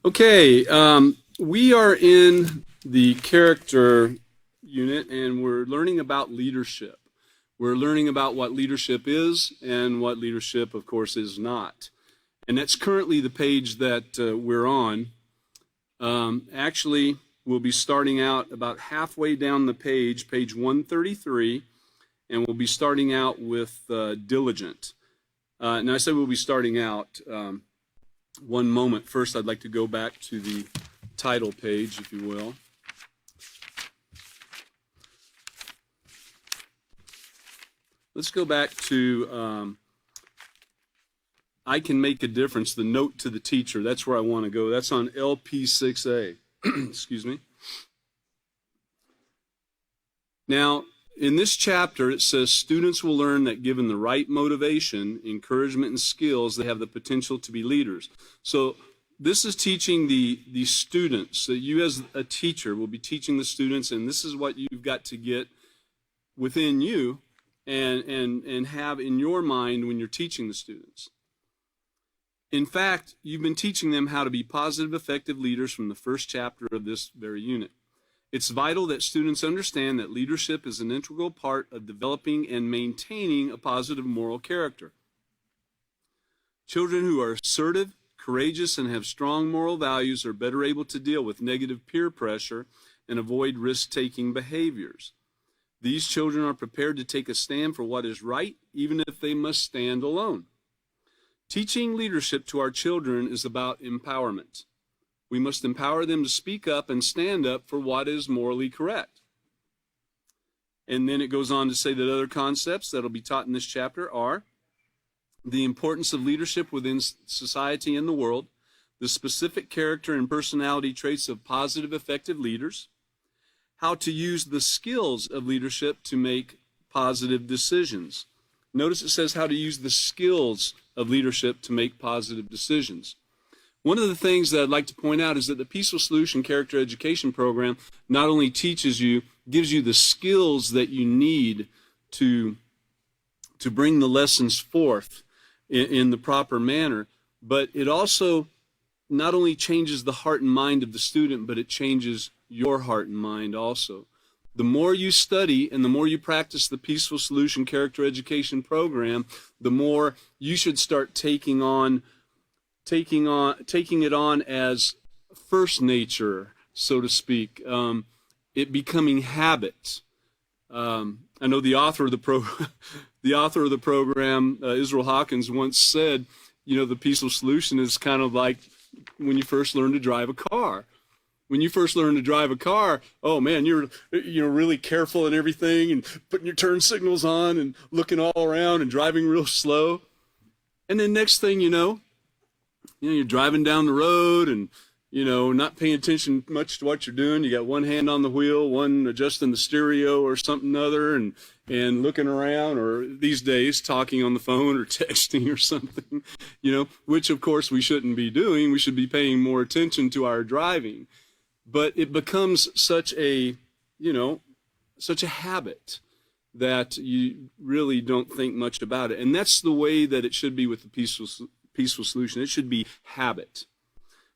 Okay, we are in the character unit and we're learning about leadership. We're learning about what leadership is and what leadership, of course, is not. And that's currently the page that we're on. Actually, we'll be starting out about halfway down the page, page 133, and we'll be starting out with diligent. Now, I said we'll be starting out. One moment. First, I'd like to go back to the title page, if you will. Let's go back to I Can Make a Difference, the note to the teacher. That's where I want to go. That's on LP6A. Excuse me. Now, in this chapter, it says students will learn that given the right motivation, encouragement, and skills, they have the potential to be leaders. So this is teaching the students, that you as a teacher will be teaching the students, and this is what you've got to get within you and have in your mind when you're teaching the students. In fact, you've been teaching them how to be positive, effective leaders from the first chapter of this very unit. It's vital that students understand that leadership is an integral part of developing and maintaining a positive moral character. Children who are assertive, courageous, and have strong moral values are better able to deal with negative peer pressure and avoid risk-taking behaviors. These children are prepared to take a stand for what is right, even if they must stand alone. Teaching leadership to our children is about empowerment. We must empower them to speak up and stand up for what is morally correct. And then it goes on to say that other concepts that will be taught in this chapter are the importance of leadership within society and the world, the specific character and personality traits of positive, effective leaders, how to use the skills of leadership to make positive decisions. Notice it says how to use the skills of leadership to make positive decisions. One of the things that I'd like to point out is that the Peaceful Solution Character Education Program not only teaches you, gives you the skills that you need to bring the lessons forth in the proper manner, but it also not only changes the heart and mind of the student, but it changes your heart and mind also. The more you study and the more you practice the Peaceful Solution Character Education Program, the more you should start taking it on as first nature, so to speak, it becoming habit. I know the author of the program, Israel Hawkins, once said, the peaceful solution is kind of like when you first learn to drive a car. When you first learn to drive a car, oh man, you're really careful and everything, and putting your turn signals on and looking all around and driving real slow. And then next thing you know, you're driving down the road and, not paying attention much to what you're doing. You got one hand on the wheel, one adjusting the stereo or something other, and looking around, or these days talking on the phone or texting or something, which of course we shouldn't be doing. We should be paying more attention to our driving. But it becomes such a habit that you really don't think much about it. And that's the way that it should be with the peaceful solution. It should be habit.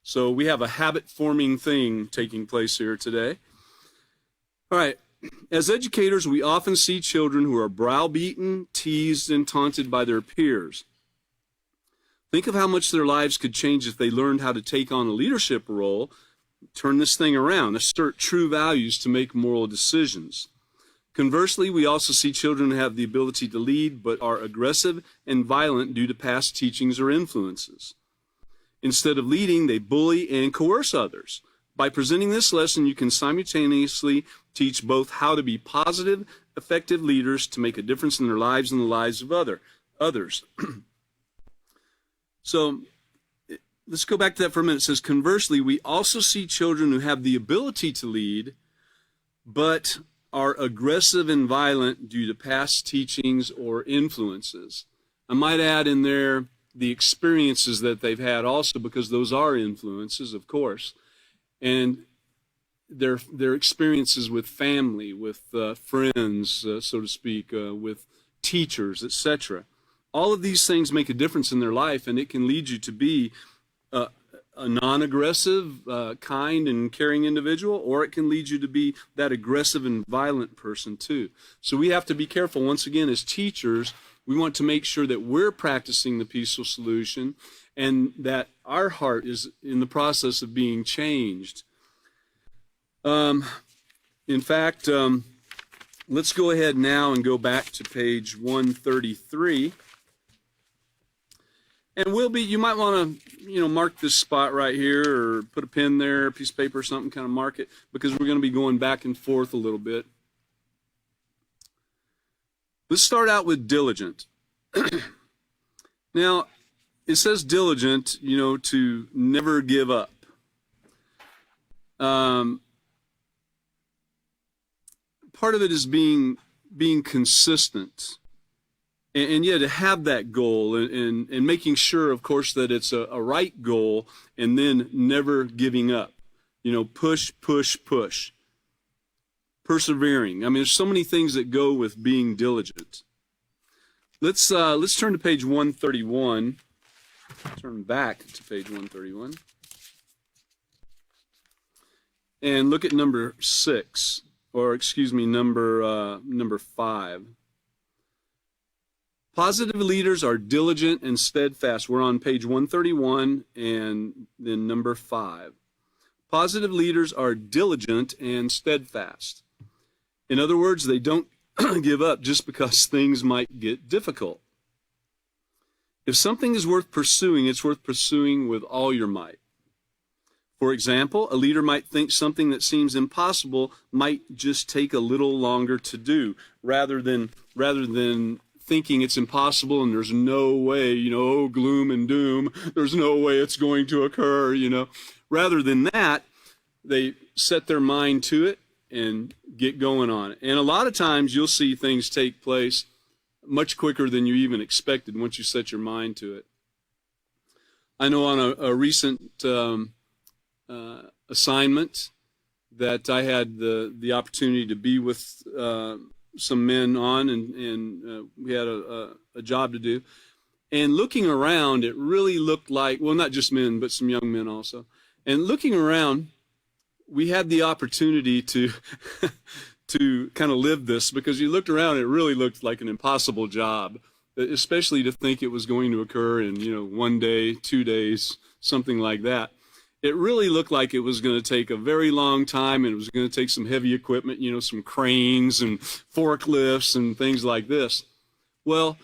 So we have a habit-forming thing taking place here today. All right. As educators, we often see children who are browbeaten, teased, and taunted by their peers. Think of how much their lives could change if they learned how to take on a leadership role, turn this thing around, assert true values to make moral decisions. Conversely, we also see children who have the ability to lead but are aggressive and violent due to past teachings or influences. Instead of leading, they bully and coerce others. By presenting this lesson, you can simultaneously teach both how to be positive, effective leaders to make a difference in their lives and the lives of others. So let's go back to that for a minute. It says, conversely, we also see children who have the ability to lead but are aggressive and violent due to past teachings or influences. I might add in there the experiences that they've had also, because those are influences, of course, and their experiences with family, with friends, so to speak, with teachers, etc. All of these things make a difference in their life, and it can lead you to be a non-aggressive, kind and caring individual, or it can lead you to be that aggressive and violent person too. So we have to be careful. Once again, as teachers, we want to make sure that we're practicing the peaceful solution and that our heart is in the process of being changed. In fact, let's go ahead now and go back to page 133. And you might want to, mark this spot right here or put a pin there, a piece of paper or something, kind of mark it, because we're going to be going back and forth a little bit. Let's start out with diligent. Now, it says diligent, to never give up. Part of it is being consistent. And yeah, to have that goal and making sure, of course, that it's a right goal, and then never giving up. Push, push, push. Persevering. I mean, there's so many things that go with being diligent. Let's turn to page 131. Turn back to page 131. And look at number 6, or excuse me, number 5. Positive leaders are diligent and steadfast. We're on page 131 and then number 5. Positive leaders are diligent and steadfast. In other words, they don't give up just because things might get difficult. If something is worth pursuing, it's worth pursuing with all your might. For example, a leader might think something that seems impossible might just take a little longer to do, rather than thinking it's impossible and there's no way, gloom and doom, there's no way it's going to occur, Rather than that, they set their mind to it and get going on it. And a lot of times you'll see things take place much quicker than you even expected once you set your mind to it. I know on a recent assignment that I had the opportunity to be with some men on, and we had a job to do. And looking around, it really looked like, well, not just men, but some young men also. And looking around, we had the opportunity to to kind of live this, because you looked around, it really looked like an impossible job, especially to think it was going to occur in, 1 day, 2 days, something like that. It really looked like it was going to take a very long time, and it was going to take some heavy equipment, some cranes and forklifts and things like this. Well,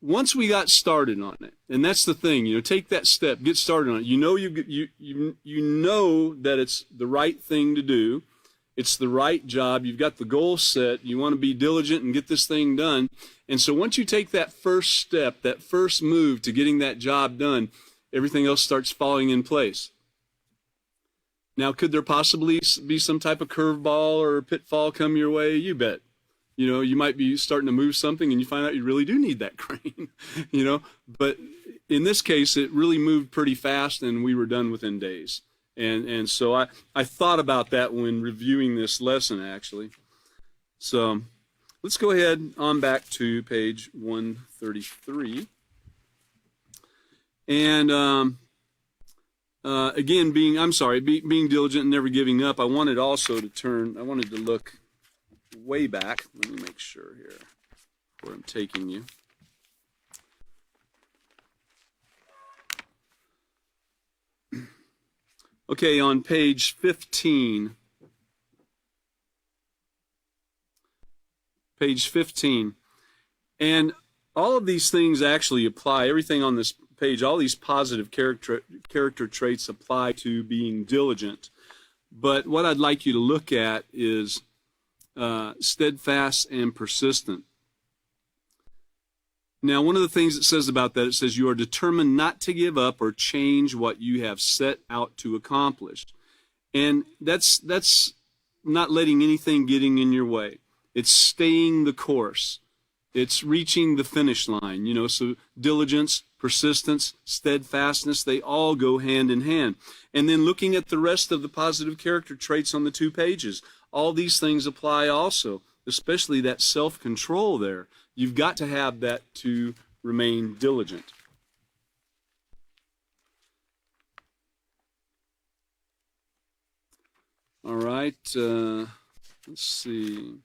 once we got started on it, and that's the thing, take that step, get started on it. You know that it's the right thing to do. It's the right job. You've got the goal set. You want to be diligent and get this thing done. And so once you take that first step, that first move to getting that job done, everything else starts falling in place. Now, could there possibly be some type of curveball or pitfall come your way? You bet. You might be starting to move something and you find out you really do need that crane, But in this case, it really moved pretty fast and we were done within days. And so I thought about that when reviewing this lesson, actually. So let's go ahead on back to page 133. And again, being diligent and never giving up, I wanted to look way back. Let me make sure here where I'm taking you. Okay, on page 15. Page 15. And all of these things actually apply, everything on this page, all these positive character traits apply to being diligent. But what I'd like you to look at is steadfast and persistent. Now, one of the things it says about that, it says you are determined not to give up or change what you have set out to accomplish. And that's not letting anything getting in your way. It's staying the course. It's reaching the finish line, so diligence, persistence, steadfastness, they all go hand in hand. And then looking at the rest of the positive character traits on the 2 pages, all these things apply also, especially that self-control there. You've got to have that to remain diligent. All right. Let's see.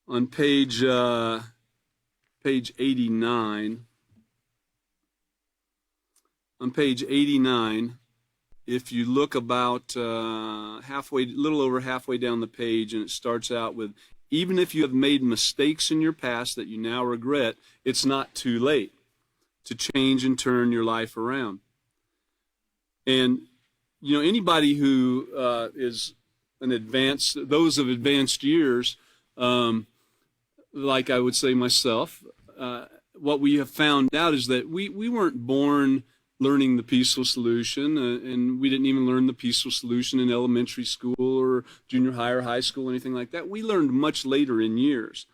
On page 89. On page 89, if you look about little over halfway down the page, and it starts out with, even if you have made mistakes in your past that you now regret, it's not too late to change and turn your life around. And, you know, anybody who is an advanced, those of advanced years, like I would say myself, what we have found out is that we weren't born learning the peaceful solution, and we didn't even learn the peaceful solution in elementary school or junior high or high school, anything like that. We learned much later in years.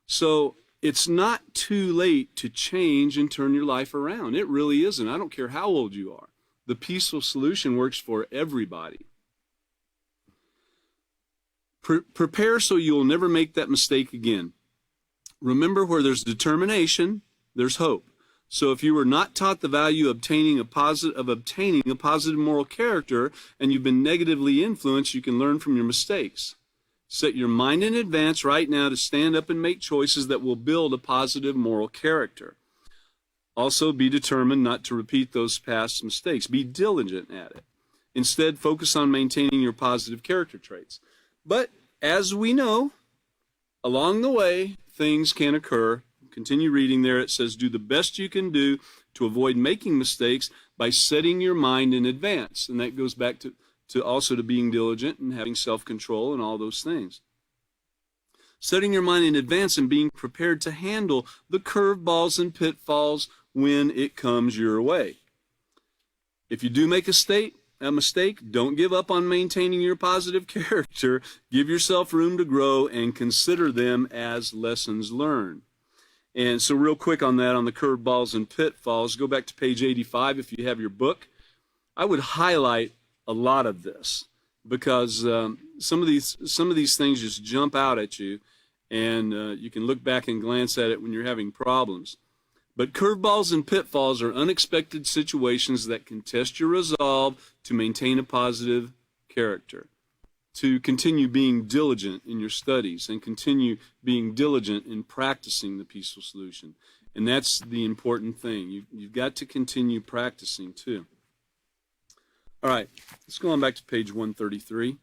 So it's not too late to change and turn your life around. It really isn't. I don't care how old you are. The peaceful solution works for everybody. Prepare so you'll never make that mistake again. Remember, where there's determination, there's hope. So if you were not taught the value of obtaining a positive moral character, and you've been negatively influenced, you can learn from your mistakes. Set your mind in advance right now to stand up and make choices that will build a positive moral character. Also, be determined not to repeat those past mistakes. Be diligent at it. Instead, focus on maintaining your positive character traits. But as we know, along the way, things can occur. Continue reading there. It says, do the best you can do to avoid making mistakes by setting your mind in advance. And that goes back to also to being diligent and having self-control and all those things. Setting your mind in advance and being prepared to handle the curveballs and pitfalls when it comes your way. If you do make a mistake, don't give up on maintaining your positive character. Give yourself room to grow and consider them as lessons learned. And so real quick on that, on the curveballs and pitfalls, go back to page 85 if you have your book. I would highlight a lot of this because some of these things just jump out at you, and you can look back and glance at it when you're having problems. But curveballs and pitfalls are unexpected situations that can test your resolve to maintain a positive character, to continue being diligent in your studies and continue being diligent in practicing the peaceful solution. And that's the important thing. You've got to continue practicing too. All right, let's go on back to page 133.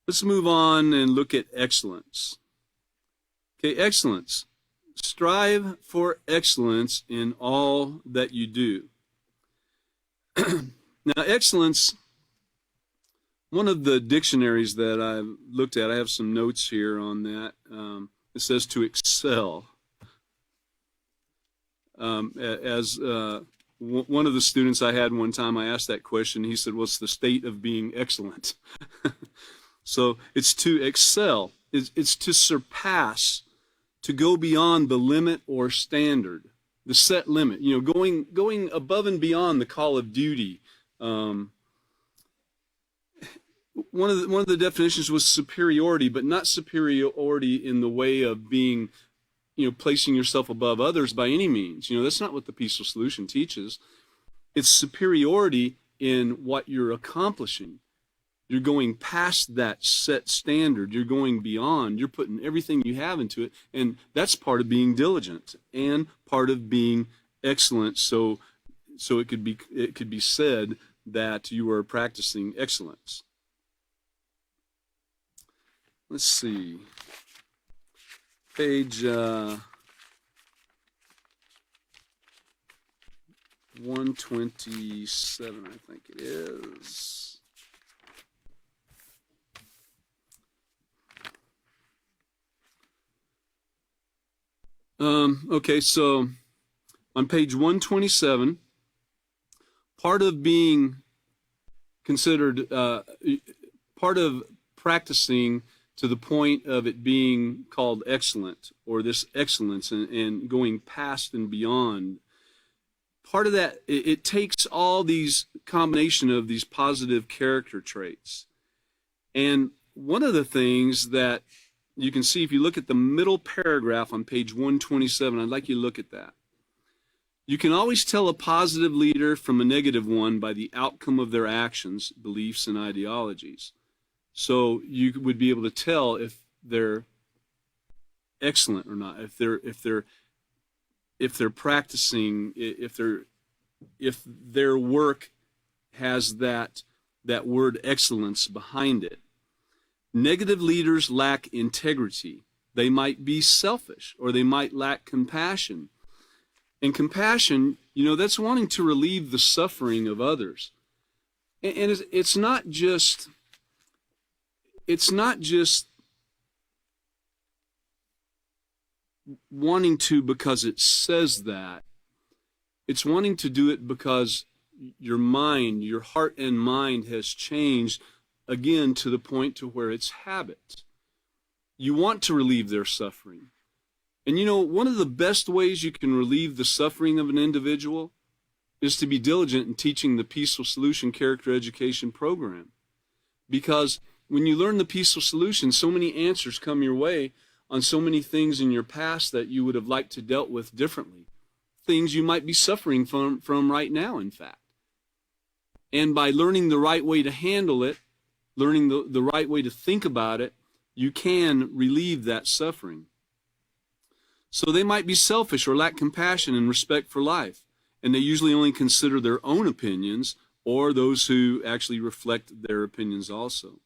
Let's move on and look at excellence. Okay, excellence. Strive for excellence in all that you do. Now, excellence, one of the dictionaries that I've looked at, I have some notes here on that. It says to excel. One of the students I had one time, I asked that question. He said, what's the state of being excellent? So it's to excel. It's to surpass, to go beyond the limit or standard, the set limit. You know, going above and beyond the call of duty. One of the definitions was superiority, but not superiority in the way of being, you know, placing yourself above others by any means. You know, that's not what the peaceful solution teaches. It's superiority in what you're accomplishing. You're going past that set standard. You're going beyond. You're putting everything you have into it, and that's part of being diligent and part of being excellent. So it could be said that you are practicing excellence. Let's see. Page 127, I think it is. Okay, so on page 127, part of being considered, part of practicing to the point of it being called excellent, or this excellence and going past and beyond, part of that, it takes all these combination of these positive character traits. And one of the things that you can see, if you look at the middle paragraph on page 127, I'd like you to look at that. You can always tell a positive leader from a negative one by the outcome of their actions, beliefs, and ideologies. So you would be able to tell if they're excellent or not, if they're practicing, if their work has that word excellence behind it. Negative leaders lack integrity. They might be selfish, or they might lack compassion. And compassion, that's wanting to relieve the suffering of others. And it's not just wanting to because it says that. It's wanting to do it because your heart and mind has changed, again, to the point to where it's habit. You want to relieve their suffering. And one of the best ways you can relieve the suffering of an individual is to be diligent in teaching the Peaceful Solution Character Education Program. Because when you learn the Peaceful Solution, so many answers come your way on so many things in your past that you would have liked to dealt with differently. Things you might be suffering from right now, in fact. And by learning the right way to handle it, learning the right way to think about it, you can relieve that suffering. So they might be selfish or lack compassion and respect for life, and they usually only consider their own opinions or those who actually reflect their opinions also.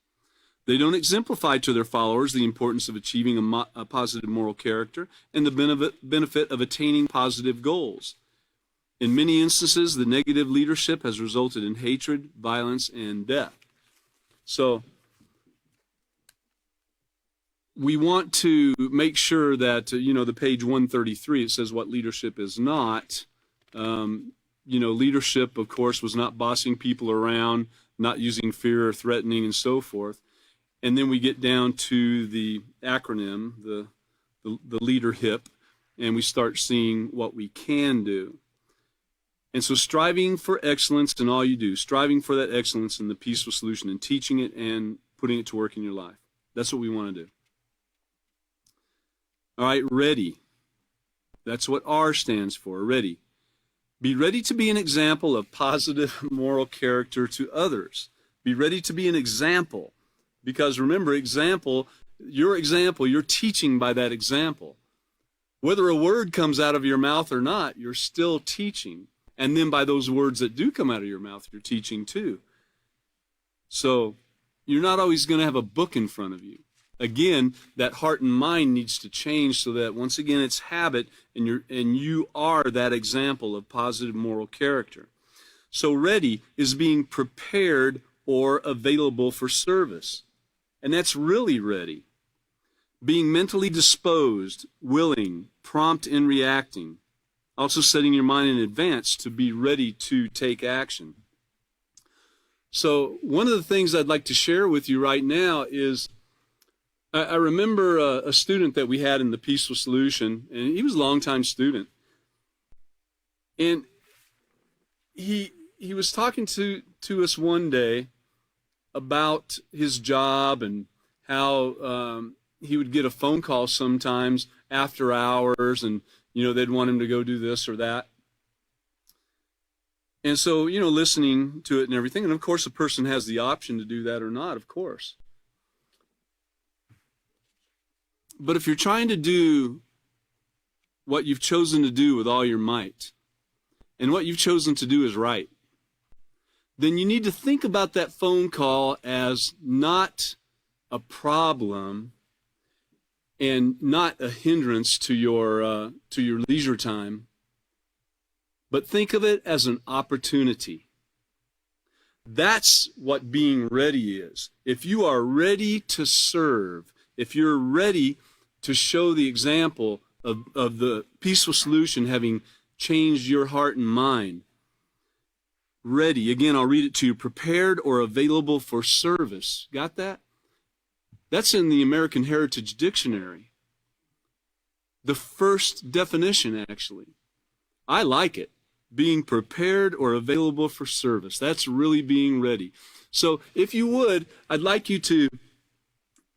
They don't exemplify to their followers the importance of achieving a positive moral character and the benefit of attaining positive goals. In many instances, the negative leadership has resulted in hatred, violence, and death. So we want to make sure that, the page 133, it says what leadership is not. Leadership, of course, was not bossing people around, not using fear or threatening, and so forth. And then we get down to the acronym, the leader HIP, and we start seeing what we can do. And so striving for excellence in all you do, striving for that excellence in the Peaceful Solution and teaching it and putting it to work in your life. That's what we want to do. All right, ready. That's what R stands for, ready. Be ready to be an example of positive moral character to others. Be ready to be an example. Because remember, you're teaching by that example. Whether a word comes out of your mouth or not, you're still teaching. And then by those words that do come out of your mouth, you're teaching too. So you're not always going to have a book in front of you. Again, that heart and mind needs to change so that once again it's habit, and you are that example of positive moral character. So ready is being prepared or available for service. And that's really ready. Being mentally disposed, willing, prompt in reacting. Also setting your mind in advance to be ready to take action. So one of the things I'd like to share with you right now is I remember a student that we had in the Peaceful Solution, and he was a longtime student. And he was talking to us one day about his job and how he would get a phone call sometimes after hours, and they'd want him to go do this or that. And so listening to it and everything, and of course a person has the option to do that or not, of course. But if you're trying to do what you've chosen to do with all your might, and what you've chosen to do is right, then you need to think about that phone call as not a problem and not a hindrance to your leisure time, but think of it as an opportunity. That's what being ready is. If you are ready to serve, if you're ready to show the example of the Peaceful Solution having changed your heart and mind, ready, again, I'll read it to you, prepared or available for service. Got that? That's in the American Heritage Dictionary. The first definition, actually. I like it. Being prepared or available for service. That's really being ready. So if you would, I'd like you to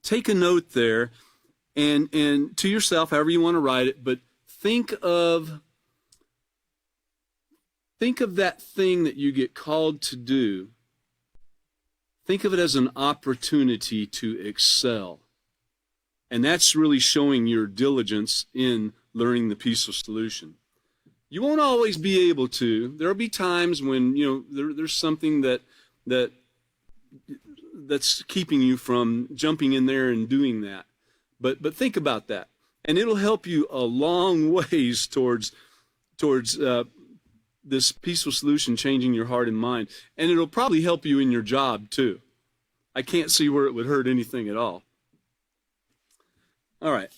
take a note there and to yourself, however you want to write it, but think of think of that thing that you get called to do. Think of it as an opportunity to excel. And that's really showing your diligence in learning the peaceful solution. You won't always be able to. There'll be times when, there's something that's keeping you from jumping in there and doing that. But think about that. And it'll help you a long ways towards this peaceful solution changing your heart and mind. And it'll probably help you in your job too. I can't see where it would hurt anything at all. All right.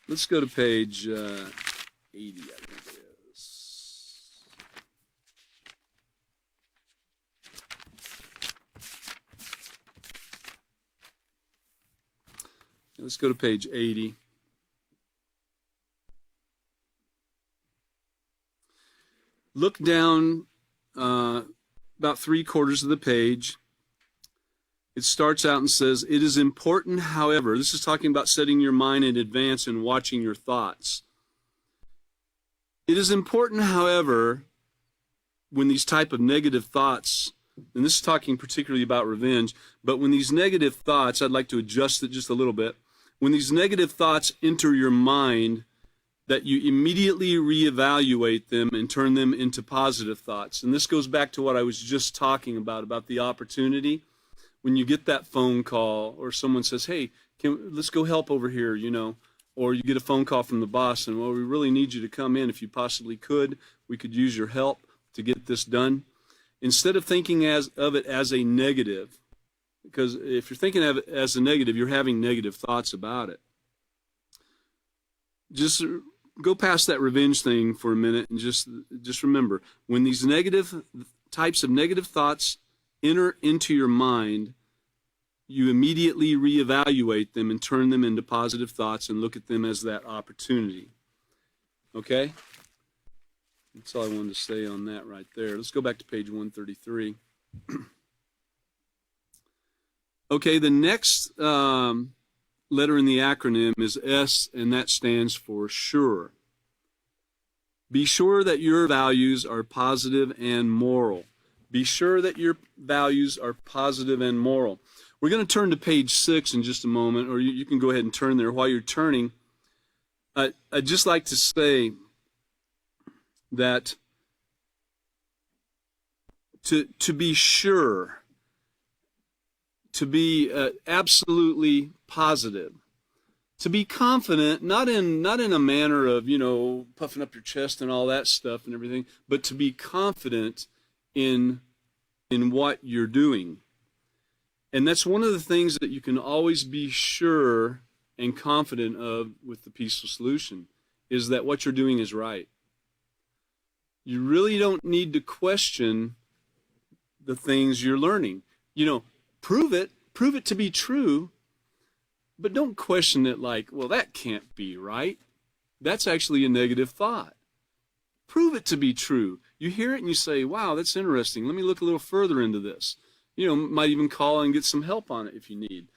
Let's go to page 80, I think it is. Let's go to page 80. Look down about 3/4 of the page. It starts out and says, it is important, however, this is talking about setting your mind in advance and watching your thoughts. It is important, however, when these type of negative thoughts, and this is talking particularly about revenge, but when these negative thoughts, I'd like to adjust it just a little bit. When these negative thoughts enter your mind, that you immediately reevaluate them and turn them into positive thoughts. And this goes back to what I was just talking about the opportunity. When you get that phone call or someone says, hey, let's go help over here, or you get a phone call from the boss and, well, we really need you to come in if you possibly could. We could use your help to get this done. Instead of thinking of it as a negative, because if you're thinking of it as a negative, you're having negative thoughts about it. Just go past that revenge thing for a minute and just remember, when these types of negative thoughts enter into your mind, you immediately reevaluate them and turn them into positive thoughts and look at them as that opportunity. Okay? That's all I wanted to say on that right there. Let's go back to page 133. Okay, the next letter in the acronym is S, and that stands for sure. Be sure that your values are positive and moral. Be sure that your values are positive and moral. We're going to turn to page 6 in just a moment, or you can go ahead and turn there. While you're turning, I'd just like to say that to be sure, to be absolutely positive, to be confident, not in a manner of, puffing up your chest and all that stuff and everything, but to be confident in what you're doing. And that's one of the things that you can always be sure and confident of with the peaceful solution, is that what you're doing is right. You really don't need to question the things you're learning. Prove it to be true, but don't question it like, well, that can't be right. That's actually a negative thought. Prove it to be true. You hear it and you say, wow, that's interesting. Let me look a little further into this. Might even call and get some help on it if you need.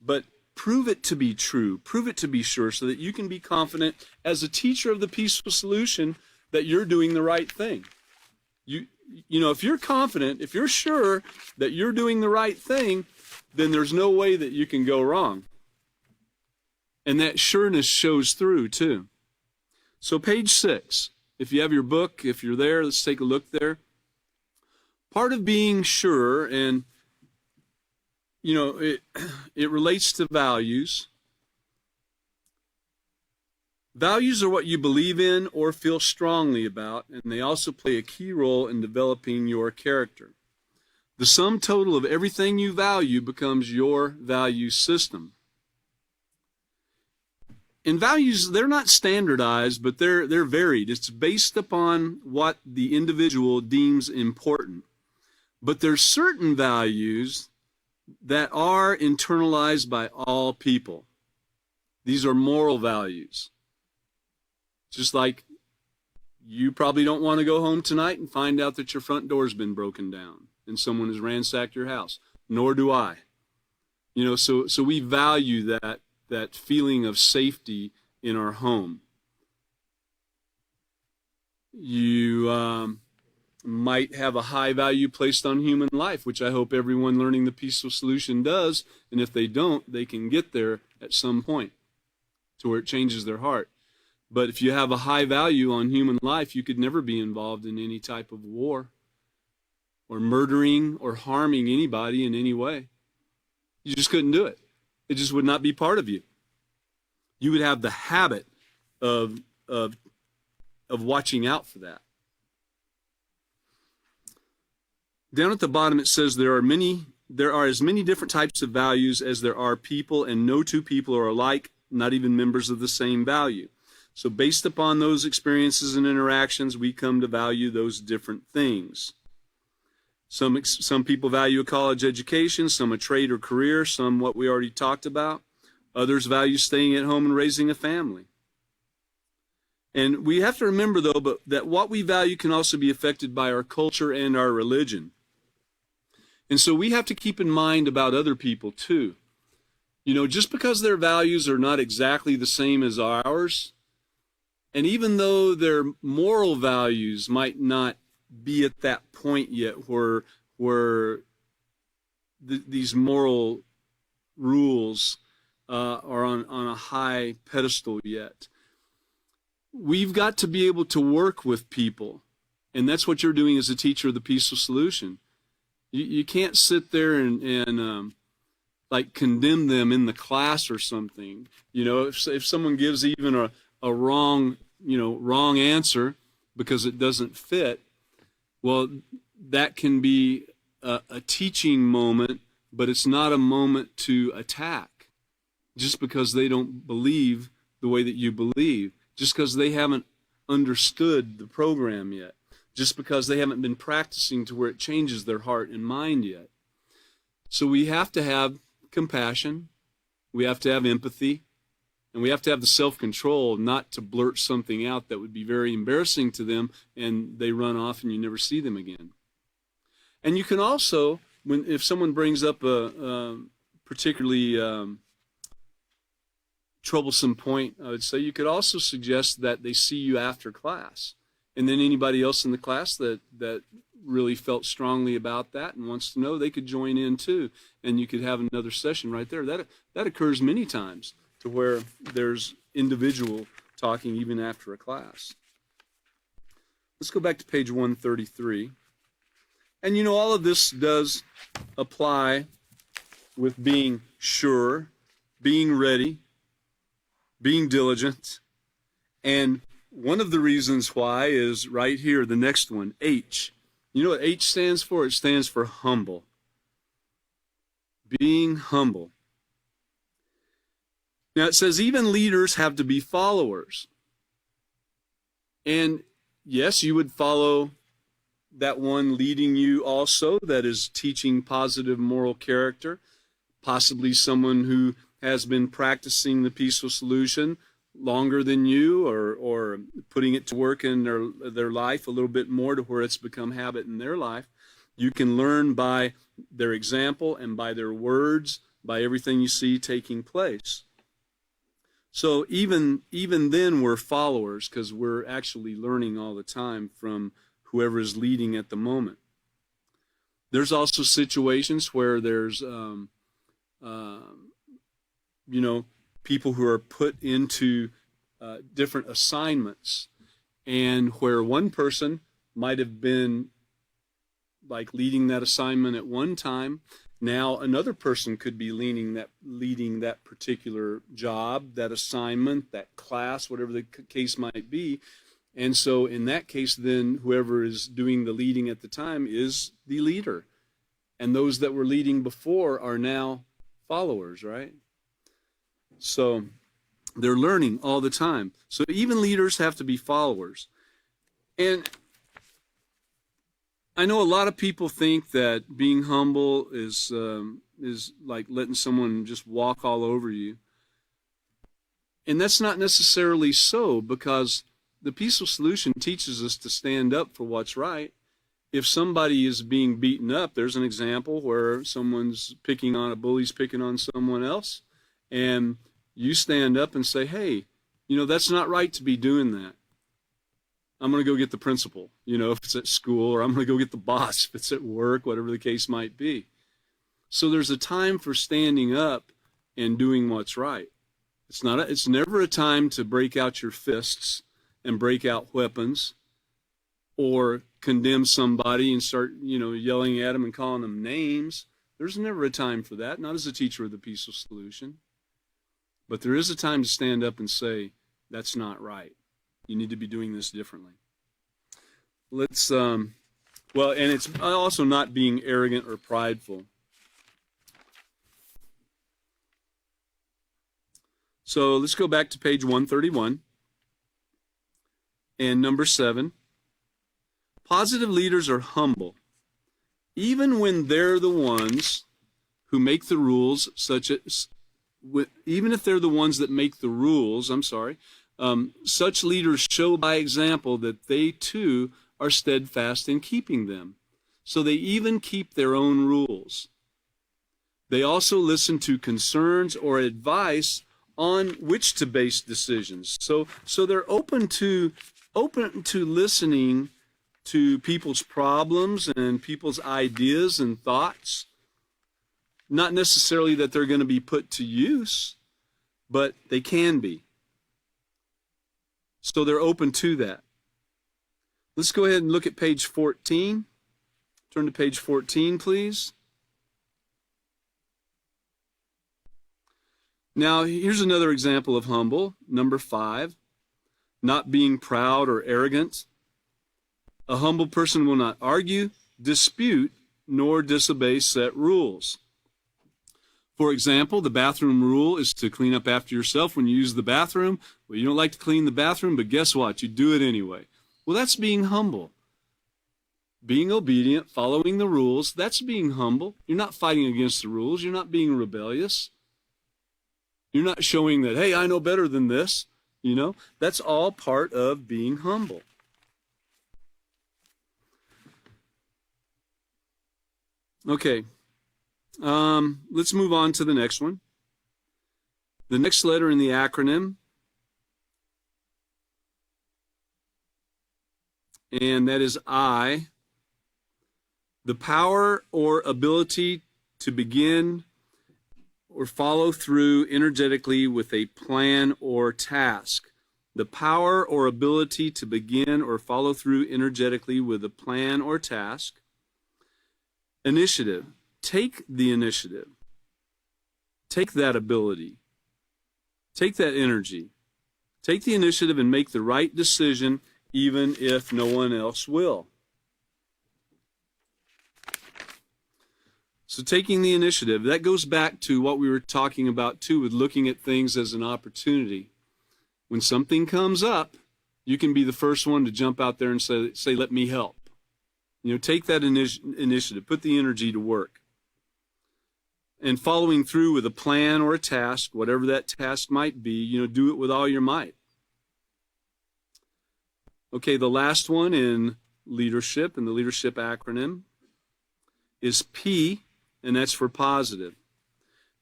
But prove it to be true. Prove it to be sure so that you can be confident as a teacher of the peaceful solution that you're doing the right thing. If you're confident, if you're sure that you're doing the right thing, then there's no way that you can go wrong. And that sureness shows through too. So page 6. If you have your book, if you're there, let's take a look there. Part of being sure, and it relates to values. Values are what you believe in or feel strongly about, and they also play a key role in developing your character. The sum total of everything you value becomes your value system. And values, they're not standardized, but they're varied. It's based upon what the individual deems important. But there's certain values that are internalized by all people. These are moral values. Just like you probably don't want to go home tonight and find out that your front door's been broken down and someone has ransacked your house. Nor do I. So we value that feeling of safety in our home. You might have a high value placed on human life, which I hope everyone learning the peaceful solution does. And if they don't, they can get there at some point to where it changes their heart. But if you have a high value on human life, you could never be involved in any type of war or murdering or harming anybody in any way. You just couldn't do it. It just would not be part of you. You would have the habit of watching out for that. Down at the bottom it says there are as many different types of values as there are people, and no two people are alike, not even members of the same value. So based upon those experiences and interactions, we come to value those different things. Some people value a college education, some a trade or career, some what we already talked about. Others value staying at home and raising a family. And we have to remember, though, that what we value can also be affected by our culture and our religion. And so we have to keep in mind about other people, too. You know, just because their values are not exactly the same as ours, and even though their moral values might not be at that point yet where these moral rules are on a high pedestal yet, we've got to be able to work with people. And that's what you're doing as a teacher of the peaceful solution. You can't sit there and like condemn them in the class or something. You know, if someone gives even a wrong answer because it doesn't fit, well, that can be a teaching moment, but it's not a moment to attack just because they don't believe the way that you believe, just because they haven't understood the program yet, just because they haven't been practicing to where it changes their heart and mind yet. So we have to have compassion, we have to have empathy, and we have to have the self-control not to blurt something out that would be very embarrassing to them and they run off and you never see them again. And you can also, if someone brings up a particularly troublesome point, I would say you could also suggest that they see you after class. And then anybody else in the class that really felt strongly about that and wants to know, they could join in too. And you could have another session right there. That occurs many times, to where there's individual talking even after a class. Let's go back to page 133. And you know, all of this does apply with being sure, being ready, being diligent. And one of the reasons why is right here, the next one, H. You know what H stands for? It stands for humble. Being humble. Now it says even leaders have to be followers. And yes, you would follow that one leading you also, that is teaching positive moral character, possibly someone who has been practicing the peaceful solution longer than you, or putting it to work in their life a little bit more to where it's become habit in their life. You can learn by their example and by their words, by everything you see taking place. So even then we're followers, because we're actually learning all the time from whoever is leading at the moment. There's also situations where there's people who are put into different assignments, and where one person might have been like leading that assignment at one time, now another person could be leading that particular job, that assignment, that class, whatever the case might be. And so in that case, then whoever is doing the leading at the time is the leader. And those that were leading before are now followers, right? So they're learning all the time. So even leaders have to be followers. And I know a lot of people think that being humble is like letting someone just walk all over you. And that's not necessarily so, because the peaceful solution teaches us to stand up for what's right. If somebody is being beaten up, there's an example where someone's a bully's picking on someone else, and you stand up and say, hey, That's not right to be doing that. I'm going to go get the principal, if it's at school, or I'm going to go get the boss if it's at work, whatever the case might be. So there's a time for standing up and doing what's right. It's never a time to break out your fists and break out weapons or condemn somebody and start, yelling at them and calling them names. There's never a time for that, not as a teacher of the peaceful solution. But there is a time to stand up and say, that's not right. You need to be doing this differently. And it's also not being arrogant or prideful. So let's go back to page 131. And number 7, positive leaders are humble, even when they're the ones who make the rules, even if they're the ones that make the rules, such leaders show by example that they too are steadfast in keeping them. So they even keep their own rules. They also listen to concerns or advice on which to base decisions. So they're open to listening to people's problems and people's ideas and thoughts. Not necessarily that they're going to be put to use, but they can be. So they're open to that. Let's go ahead and look at page 14. Turn to page 14, please. Now, here's another example of humble. Number 5, not being proud or arrogant. A humble person will not argue, dispute, nor disobey set rules. For example, the bathroom rule is to clean up after yourself when you use the bathroom. Well, you don't like to clean the bathroom, but guess what? You do it anyway. Well, that's being humble. Being obedient, following the rules, that's being humble. You're not fighting against the rules. You're not being rebellious. You're not showing that, hey, I know better than this. That's all part of being humble. Okay. Let's move on to the next one. The next letter in the acronym, and that is I. The power or ability to begin or follow through energetically with a plan or task. The power or ability to begin or follow through energetically with a plan or task. Initiative. Take the initiative. Take that ability. Take that energy. Take the initiative and make the right decision even if no one else will. So taking the initiative, that goes back to what we were talking about too with looking at things as an opportunity. When something comes up, you can be the first one to jump out there and say let me help. Take that initiative, put the energy to work. And following through with a plan or a task, whatever that task might be, do it with all your might. Okay, the last one in leadership, in the leadership acronym, is P, and that's for positive.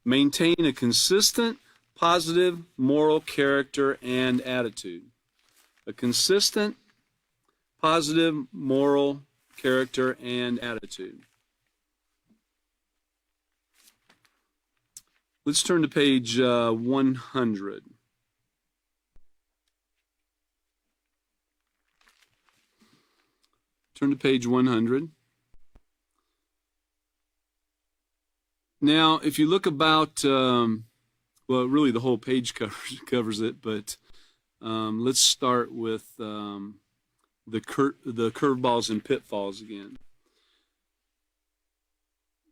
Maintain a consistent, positive, moral character and attitude. A consistent, positive, moral character and attitude. Let's turn to page 100. Turn to page 100. Now, if you look about, really the whole page covers it, but let's start with the curveballs and pitfalls again.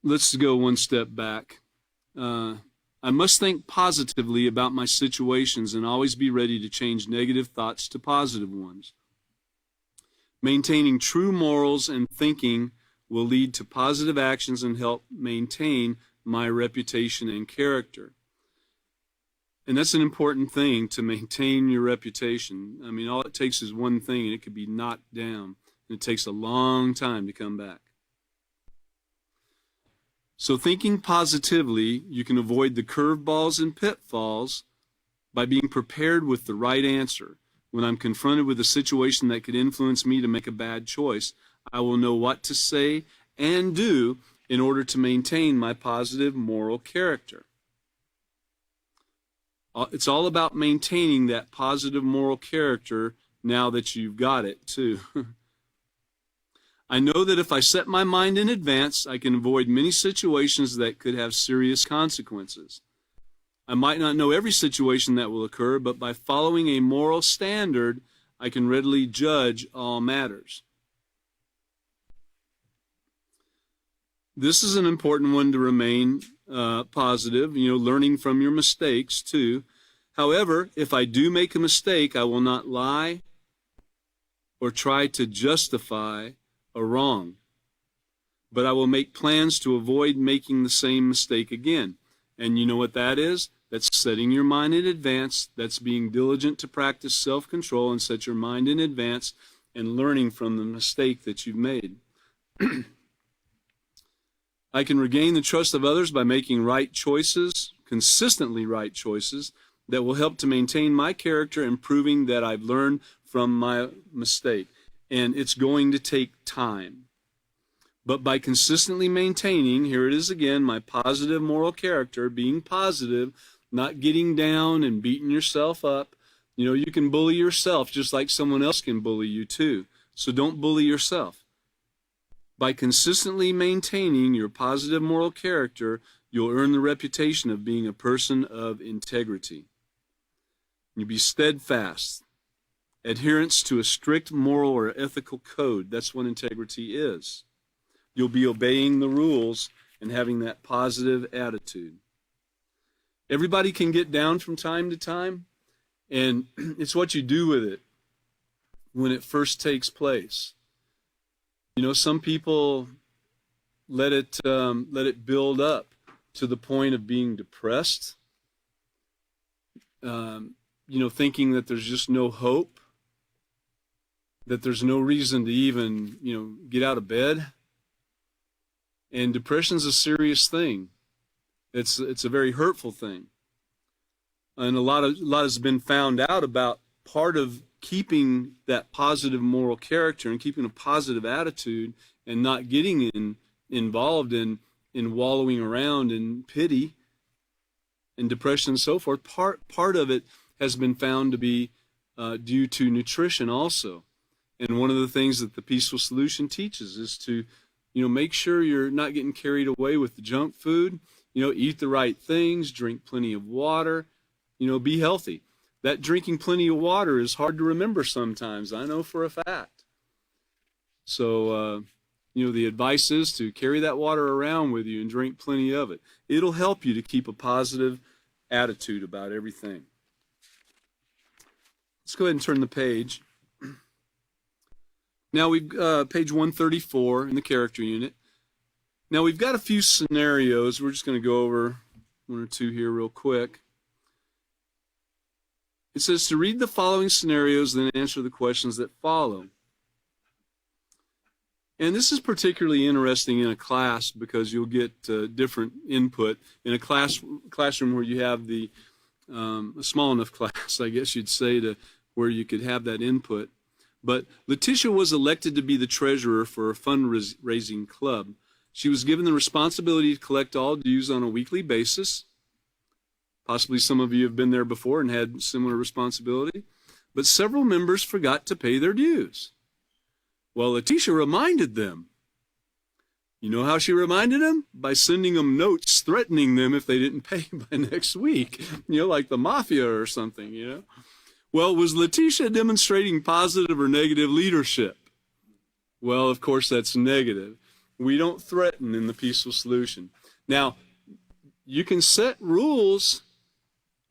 Let's go one step back. I must think positively about my situations and always be ready to change negative thoughts to positive ones. Maintaining true morals and thinking will lead to positive actions and help maintain my reputation and character. And that's an important thing, to maintain your reputation. I mean, all it takes is one thing and it could be knocked down. And it takes a long time to come back. So thinking positively, you can avoid the curveballs and pitfalls by being prepared with the right answer. When I'm confronted with a situation that could influence me to make a bad choice, I will know what to say and do in order to maintain my positive moral character. It's all about maintaining that positive moral character now that you've got it, too. I know that if I set my mind in advance, I can avoid many situations that could have serious consequences. I might not know every situation that will occur, but by following a moral standard, I can readily judge all matters. This is an important one to remain positive, learning from your mistakes too. However, if I do make a mistake, I will not lie or try to justify a wrong, but I will make plans to avoid making the same mistake again. And you know what that is? That's setting your mind in advance. That's being diligent to practice self-control and set your mind in advance and learning from the mistake that you've made. I can regain the trust of others by making right choices, consistently right choices, that will help to maintain my character and proving that I've learned from my mistake. And it's going to take time. But by consistently maintaining, here it is again, my positive moral character, being positive, not getting down and beating yourself up. You can bully yourself just like someone else can bully you too. So don't bully yourself. By consistently maintaining your positive moral character, you'll earn the reputation of being a person of integrity. You'll be steadfast. Adherence to a strict moral or ethical code. That's what integrity is. You'll be obeying the rules and having that positive attitude. Everybody can get down from time to time, and it's what you do with it when it first takes place. Some people let it build up to the point of being depressed, thinking that there's just no hope, that there's no reason to even, get out of bed. And depression's a serious thing. It's a very hurtful thing. And a lot has been found out about part of keeping that positive moral character and keeping a positive attitude and not getting involved in wallowing around in pity and depression and so forth. Part of it has been found to be due to nutrition also. And one of the things that the Peaceful Solution teaches is to, make sure you're not getting carried away with the junk food. Eat the right things, drink plenty of water, be healthy. That drinking plenty of water is hard to remember sometimes, I know for a fact. So, the advice is to carry that water around with you and drink plenty of it. It'll help you to keep a positive attitude about everything. Let's go ahead and turn the page. Now we've page 134 in the character unit. Now we've got a few scenarios. We're just going to go over one or two here real quick. It says to read the following scenarios, then answer the questions that follow. And this is particularly interesting in a class because you'll get different input. In a classroom where you have a small enough class, I guess you'd say, to where you could have that input. But Letitia was elected to be the treasurer for a fundraising club. She was given the responsibility to collect all dues on a weekly basis. Possibly some of you have been there before and had similar responsibility. But several members forgot to pay their dues. Well, Letitia reminded them. You know how she reminded them? By sending them notes threatening them if they didn't pay by next week. Like the mafia or something, Well, was Letitia demonstrating positive or negative leadership? Well, of course, that's negative. We don't threaten in the Peaceful Solution. Now, you can set rules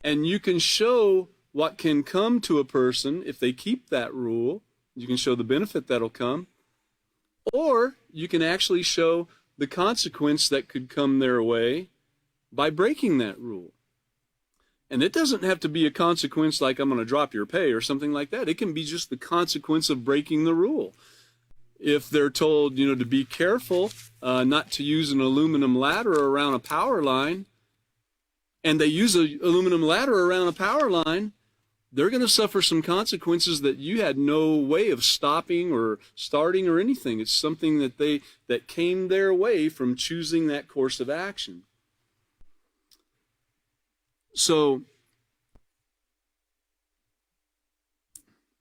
and you can show what can come to a person if they keep that rule. You can show the benefit that'll come. Or you can actually show the consequence that could come their way by breaking that rule. And it doesn't have to be a consequence like I'm going to drop your pay or something like that. It can be just the consequence of breaking the rule. If they're told, to be careful not to use an aluminum ladder around a power line, and they use an aluminum ladder around a power line, they're going to suffer some consequences that you had no way of stopping or starting or anything. It's something that came their way from choosing that course of action. So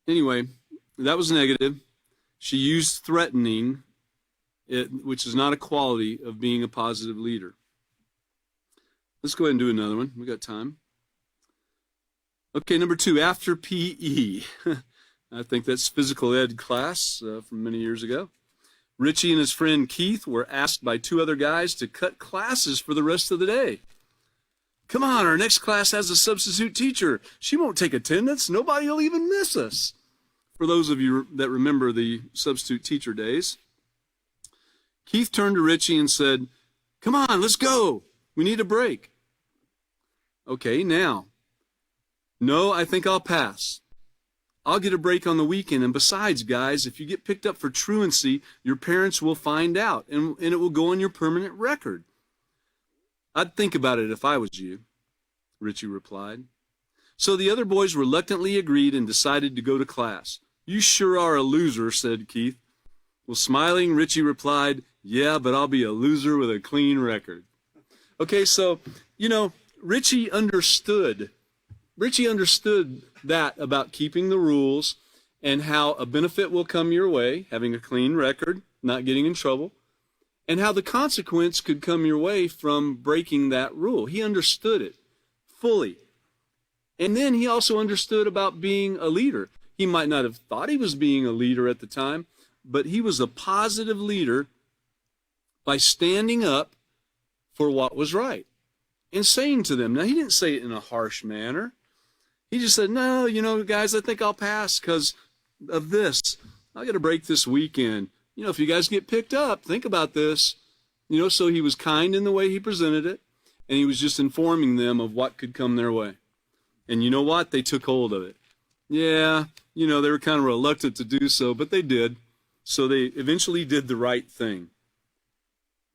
anyway, that was negative. She used threatening, which is not a quality of being a positive leader. Let's go ahead and do another one. We got time. Okay, number 2, after PE. I think that's physical ed class from many years ago. Richie and his friend Keith were asked by 2 other guys to cut classes for the rest of the day. Come on, our next class has a substitute teacher. She won't take attendance. Nobody will even miss us. For those of you that remember the substitute teacher days, Keith turned to Richie and said, come on, let's go. We need a break. Okay, now, no, I think I'll pass. I'll get a break on the weekend. And besides, guys, if you get picked up for truancy, your parents will find out, and it will go on your permanent record. I'd think about it if I was you, Richie replied. So the other boys reluctantly agreed and decided to go to class. You sure are a loser, said Keith. Well, smiling, Richie replied, yeah, but I'll be a loser with a clean record. Okay, so, Richie understood that about keeping the rules and how a benefit will come your way, having a clean record, not getting in trouble, and how the consequence could come your way from breaking that rule. He understood it fully. And then he also understood about being a leader. He might not have thought he was being a leader at the time, but he was a positive leader by standing up for what was right and saying to them. Now, he didn't say it in a harsh manner. He just said, no, guys, I think I'll pass because of this. I got a break this weekend. If you guys get picked up, think about this. So he was kind in the way he presented it, and he was just informing them of what could come their way. And you know what? They took hold of it. Yeah, they were kind of reluctant to do so, but they did. So they eventually did the right thing.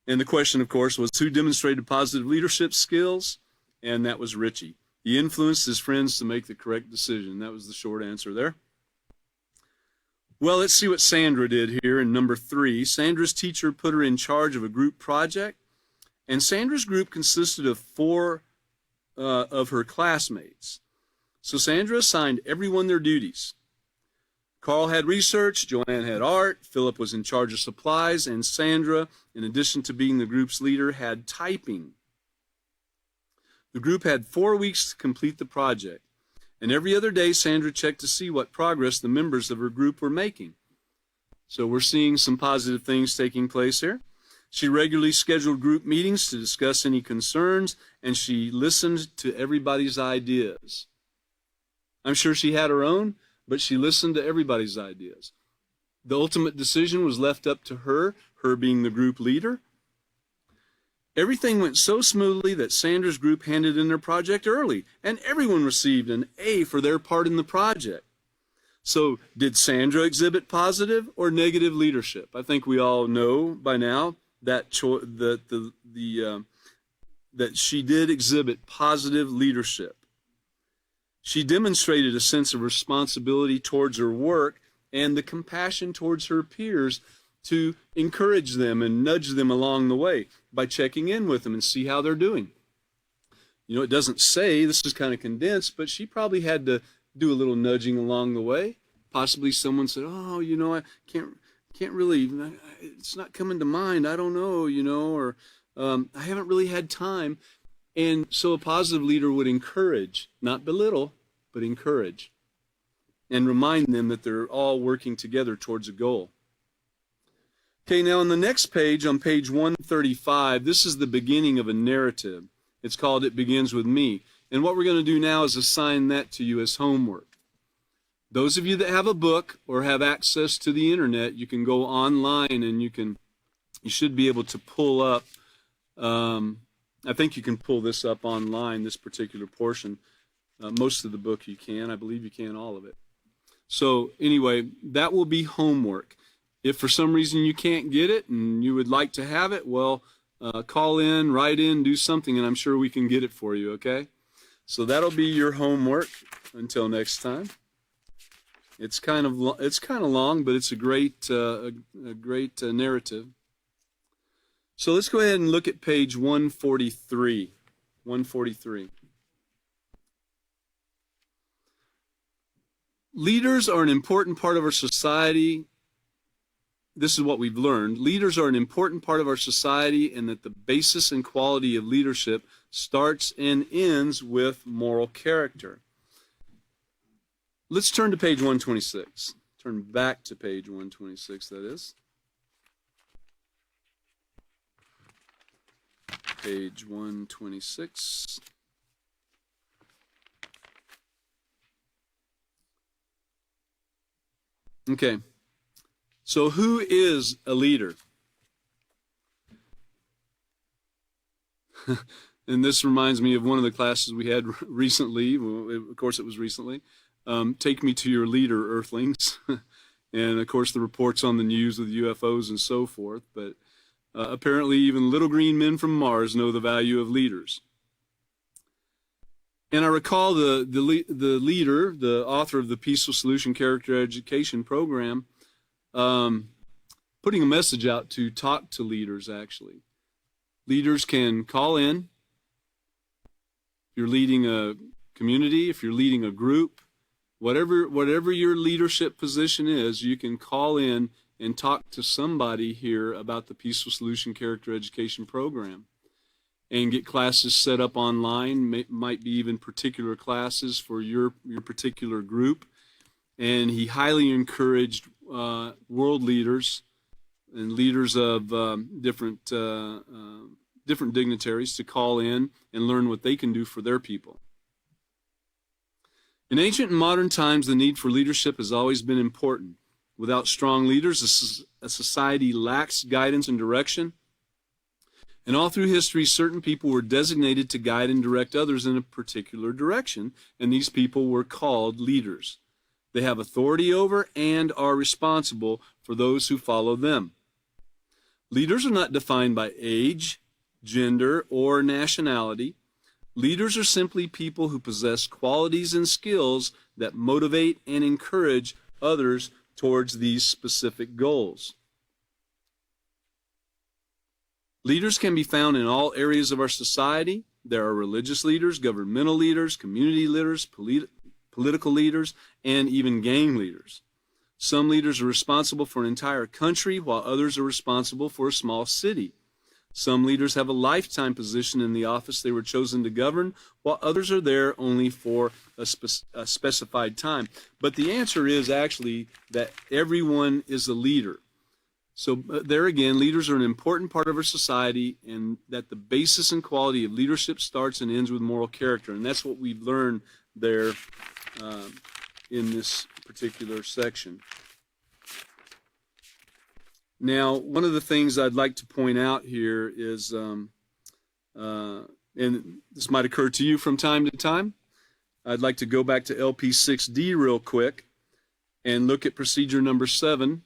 And the question, of course, was who demonstrated positive leadership skills? And that was Richie. He influenced his friends to make the correct decision. That was the short answer there. Well, let's see what Sandra did here in number 3. Sandra's teacher put her in charge of a group project, and Sandra's group consisted of 4 of her classmates. So Sandra assigned everyone their duties. Carl had research, Joanne had art, Philip was in charge of supplies, and Sandra, in addition to being the group's leader, had typing. The group had 4 weeks to complete the project, and every other day Sandra checked to see what progress the members of her group were making. So we're seeing some positive things taking place here. She regularly scheduled group meetings to discuss any concerns, and she listened to everybody's ideas. I'm sure she had her own, but she listened to everybody's ideas. The ultimate decision was left up to her being the group leader. Everything went so smoothly that Sandra's group handed in their project early, and everyone received an A for their part in the project. So did Sandra exhibit positive or negative leadership? I think we all know by now that that she did exhibit positive leadership. She demonstrated a sense of responsibility towards her work and the compassion towards her peers to encourage them and nudge them along the way by checking in with them and see how they're doing. It doesn't say, this is kind of condensed, but she probably had to do a little nudging along the way. Possibly someone said, oh, I can't really, it's not coming to mind, I don't know, or I haven't really had time. And so a positive leader would encourage, not belittle, but encourage, and remind them that they're all working together towards a goal. Okay, now on the next page, on page 135, this is the beginning of a narrative. It's called It Begins With Me. And what we're going to do now is assign that to you as homework. Those of you that have a book or have access to the internet, you can go online and you should be able to pull up, I think you can pull this up online, this particular portion. Most of the book you can. I believe you can all of it. So anyway, that will be homework. If for some reason you can't get it and you would like to have it, well, call in, write in, do something, and I'm sure we can get it for you, okay? So that'll be your homework until next time. It's kind of long, but it's a great narrative. So let's go ahead and look at page 143. 143. Leaders are an important part of our society. This is what we've learned. Leaders are an important part of our society, and that the basis and quality of leadership starts and ends with moral character. Let's turn to page 126. Turn back to page 126, that is. Page 126. Okay. So who is a leader? And this reminds me of one of the classes we had recently. Well, of course, it was recently. Take me to your leader, Earthlings. And, of course, the reports on the news with UFOs and so forth. But apparently even little green men from Mars know the value of leaders. And I recall the leader, the author of the Peaceful Solution Character Education Program, putting a message out to talk to leaders, actually. Leaders can call in. If you're leading a community, if you're leading a group, whatever your leadership position is, you can call in and talk to somebody here about the Peaceful Solution Character Education Program and get classes set up online, might be even particular classes for your particular group. And he highly encouraged world leaders and leaders of different dignitaries to call in and learn what they can do for their people. In ancient and modern times, the need for leadership has always been important. Without strong leaders, a society lacks guidance and direction. And all through history, certain people were designated to guide and direct others in a particular direction, and these people were called leaders. They have authority over and are responsible for those who follow them. Leaders are not defined by age, gender, or nationality. Leaders are simply people who possess qualities and skills that motivate and encourage others towards these specific goals. Leaders can be found in all areas of our society. There are religious leaders, governmental leaders, community leaders, political leaders, and even gang leaders. Some leaders are responsible for an entire country, while others are responsible for a small city. Some leaders have a lifetime position in the office they were chosen to govern, while others are there only for a specified time. But the answer is actually that everyone is a leader. So there again, leaders are an important part of our society, and that the basis and quality of leadership starts and ends with moral character. And that's what we've learned there in this particular section. Now, one of the things I'd like to point out here is, and this might occur to you from time to time, I'd like to go back to LP 6D real quick and look at procedure number 7.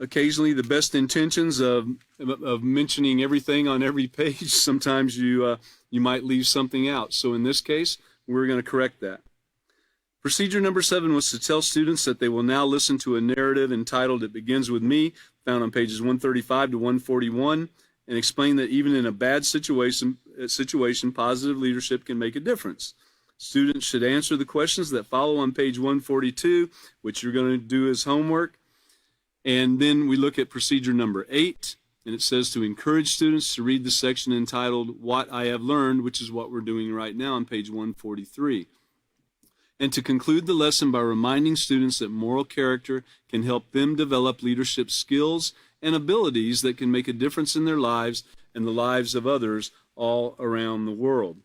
Occasionally, the best intentions of mentioning everything on every page, sometimes you might leave something out. So in this case, we're going to correct that. Procedure number 7 was to tell students that they will now listen to a narrative entitled "It Begins With Me," found on pages 135 to 141, and explain that even in a bad situation, positive leadership can make a difference. Students should answer the questions that follow on page 142, which you're going to do as homework. And then we look at procedure number 8, and it says to encourage students to read the section entitled "What I Have Learned," which is what we're doing right now on page 143. And to conclude the lesson by reminding students that moral character can help them develop leadership skills and abilities that can make a difference in their lives and the lives of others all around the world.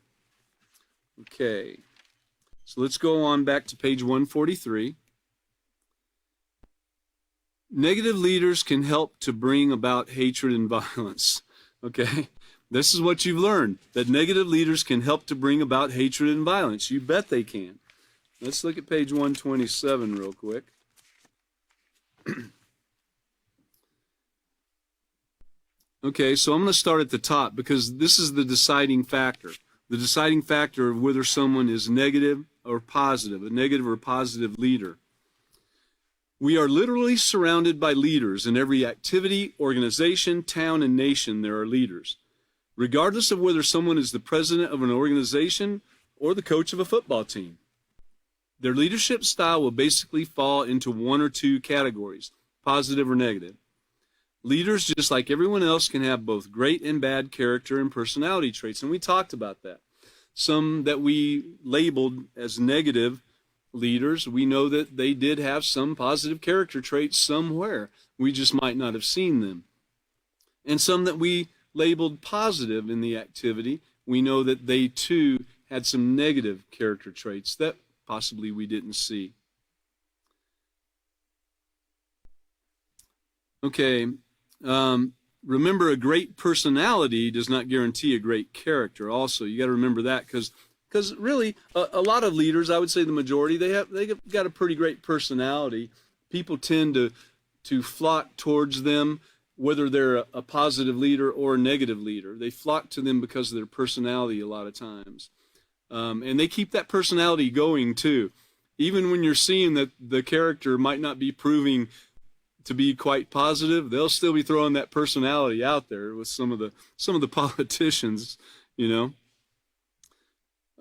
Okay, so let's go on back to page 143. Negative leaders can help to bring about hatred and violence. Okay, this is what you've learned, that negative leaders can help to bring about hatred and violence. You bet they can. Let's look at page 127 real quick. Okay, so I'm going to start at the top because this is the deciding factor. The deciding factor of whether someone is negative or positive, a negative or positive leader. We are literally surrounded by leaders. In every activity, organization, town, and nation, there are leaders. Regardless of whether someone is the president of an organization or the coach of a football team. Their leadership style will basically fall into one or two categories, positive or negative. Leaders, just like everyone else, can have both great and bad character and personality traits, and we talked about that. Some that we labeled as negative leaders, we know that they did have some positive character traits somewhere. We just might not have seen them. And some that we labeled positive in the activity, we know that they too had some negative character traits that possibly we didn't see. Okay, remember, a great personality does not guarantee a great character. Also, you got to remember that because really a lot of leaders, I would say the majority, they've got a pretty great personality. People tend to flock towards them, whether they're a positive leader or a negative leader. They flock to them because of their personality a lot of times. And they keep that personality going too. Even when you're seeing that the character might not be proving to be quite positive, they'll still be throwing that personality out there with some of the politicians, you know,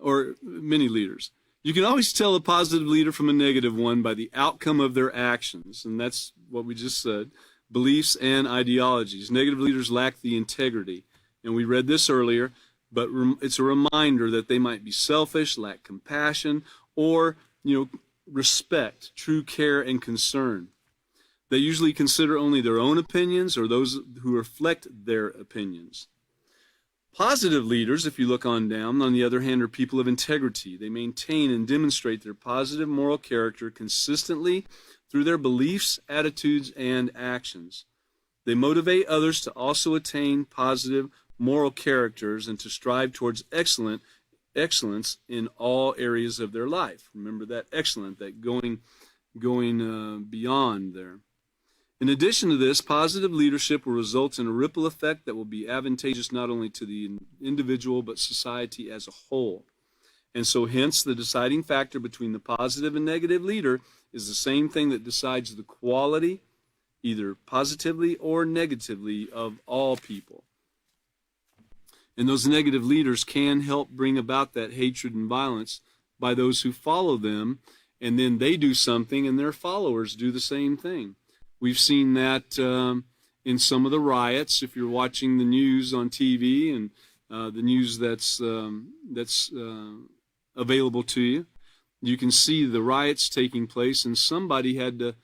or many leaders. You can always tell a positive leader from a negative one by the outcome of their actions, and that's what we just said, beliefs and ideologies. Negative leaders lack the integrity, and we read this earlier, but it's a reminder that they might be selfish, lack compassion, or, respect, true care and concern. They usually consider only their own opinions or those who reflect their opinions. Positive leaders, if you look on down, on the other hand, are people of integrity. They maintain and demonstrate their positive moral character consistently through their beliefs, attitudes, and actions. They motivate others to also attain positive moral characters and to strive towards excellence in all areas of their life. Remember that excellent, that going beyond there. In addition to this, positive leadership will result in a ripple effect that will be advantageous not only to the individual but society as a whole. And so hence the deciding factor between the positive and negative leader is the same thing that decides the quality, either positively or negatively, of all people. And those negative leaders can help bring about that hatred and violence by those who follow them, and then they do something and their followers do the same thing. We've seen that in some of the riots. If you're watching the news on TV and the news that's available to you, you can see the riots taking place, and somebody had to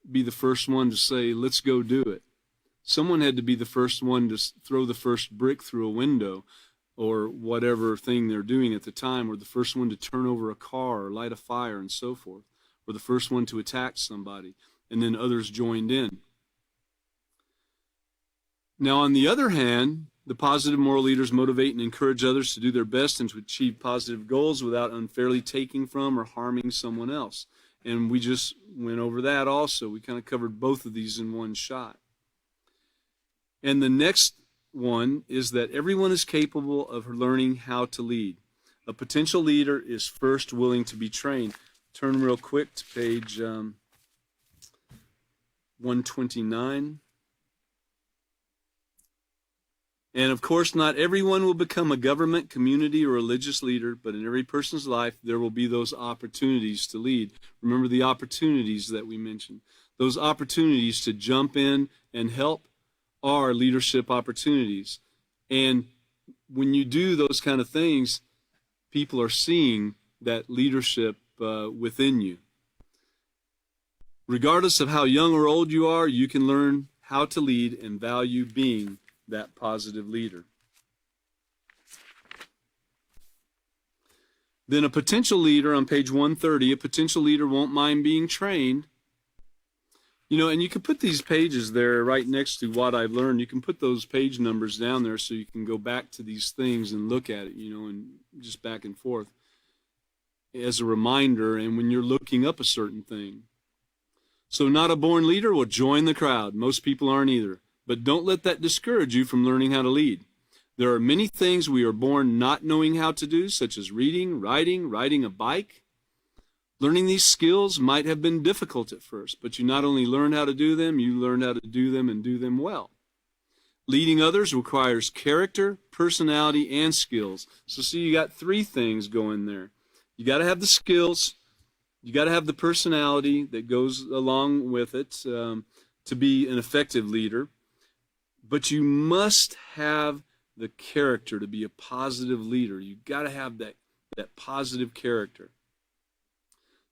be the first one to say, let's go do it. Someone had to be the first one to throw the first brick through a window or whatever thing they're doing at the time, or the first one to turn over a car or light a fire and so forth, or the first one to attack somebody, and then others joined in. Now, on the other hand, the positive moral leaders motivate and encourage others to do their best and to achieve positive goals without unfairly taking from or harming someone else. And we just went over that also. We kind of covered both of these in one shot. And the next one is that everyone is capable of learning how to lead. A potential leader is first willing to be trained. Turn real quick to page 129. And of course, not everyone will become a government, community, or religious leader, but in every person's life, there will be those opportunities to lead. Remember the opportunities that we mentioned. Those opportunities to jump in and help are leadership opportunities. And when you do those kind of things, people are seeing that leadership within you. Regardless of how young or old you are, you can learn how to lead and value being that positive leader. Then a potential leader, on page 130, a potential leader won't mind being trained. And you can put these pages there right next to what I've learned. You can put those page numbers down there so you can go back to these things and look at it, and just back and forth as a reminder, and when you're looking up a certain thing. So not a born leader will join the crowd. Most people aren't either. but don't let that discourage you from learning how to lead. There are many things we are born not knowing how to do, such as reading, writing, riding a bike. Learning these skills might have been difficult at first, but you not only learned how to do them, you learned how to do them and do them well. Leading others requires character, personality, and skills. So see, you got three things going there. You got to have the skills, you got to have the personality that goes along with it to be an effective leader, but you must have the character to be a positive leader. You got to have that positive character.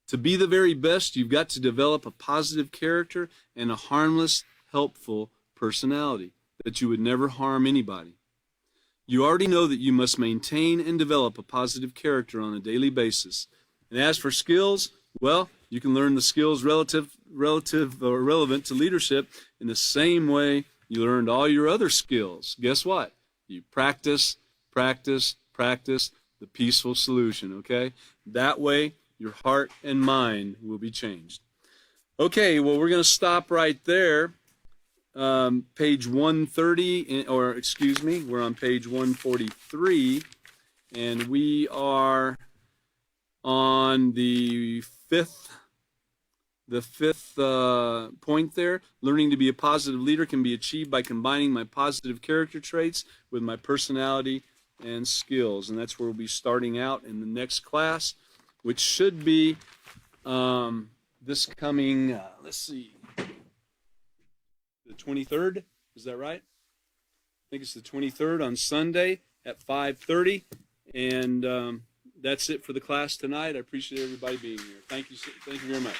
To be the very best, you've got to develop a positive character and a harmless, helpful personality, that you would never harm anybody. You already know that you must maintain and develop a positive character on a daily basis. And as for skills, well, you can learn the skills relative or relevant to leadership in the same way you learned all your other skills. Guess what? You practice, practice, practice the peaceful solution, okay? That way, your heart and mind will be changed. Okay, well, we're going to stop right there. Page 130, or excuse me, we're on page 143, and we are on the fifth point there. Learning to be a positive leader can be achieved by combining my positive character traits with my personality and skills. And that's where we'll be starting out in the next class, which should be this coming, let's see, the 23rd. Is that right? I think it's the 23rd on Sunday at 5:30. And that's it for the class tonight. I appreciate everybody being here. Thank you very much.